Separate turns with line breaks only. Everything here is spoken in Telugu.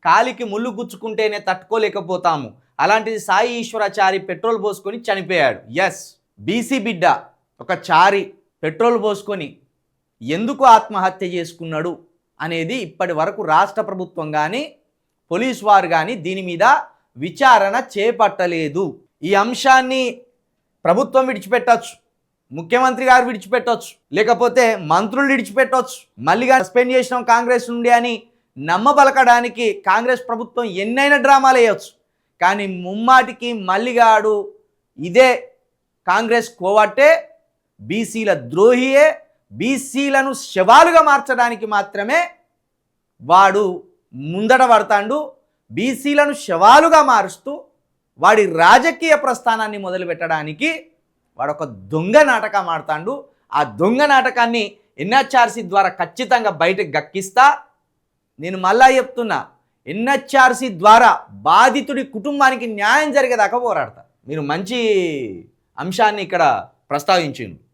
కాలికి ముళ్ళు గుచ్చుకుంటేనే తట్టుకోలేకపోతాము. అలాంటిది సాయి ఈశ్వరాచారి పెట్రోల్ పోసుకొని చనిపోయాడు. ఎస్, బీసీ బిడ్డ ఒక చారి పెట్రోల్ పోసుకొని ఎందుకు ఆత్మహత్య చేసుకున్నాడు అనేది ఇప్పటి వరకు రాష్ట్ర ప్రభుత్వం కానీ పోలీసు వారు కానీ దీని మీద విచారణ చేపట్టలేదు. ఈ అంశాన్ని ప్రభుత్వం విడిచిపెట్టచ్చు, ముఖ్యమంత్రి గారు విడిచిపెట్టవచ్చు, లేకపోతే మంత్రులు విడిచిపెట్టవచ్చు. మళ్ళీగా సస్పెండ్ చేసినాం కాంగ్రెస్ నుండి అని నమ్మబలకడానికి కాంగ్రెస్ ప్రభుత్వం ఎన్నైనా డ్రామాలు వేయవచ్చు. కానీ ముమ్మాటికి మల్లిగాడు ఇదే కాంగ్రెస్ కోవట్టే, బీసీల ద్రోహియే, బీసీలను శవాలుగా మార్చడానికి మాత్రమే వాడు ముందట పడతాడు. బీసీలను శవాలుగా మారుస్తూ వాడి రాజకీయ ప్రస్థానాన్ని మొదలుపెట్టడానికి వాడు ఒక దొంగ నాటకం ఆడతాడు. ఆ దొంగ నాటకాన్ని ఎన్హెచ్ఆర్సీ ద్వారా ఖచ్చితంగా బయటకు గక్కిస్తా. నేను మళ్ళా చెప్తున్నా, ఎన్హెచ్ఆర్సీ ద్వారా బాధితుడి కుటుంబానికి న్యాయం జరిగేదాకా పోరాడతా. మీరు మంచి అంశాన్ని ఇక్కడ ప్రస్తావించింది.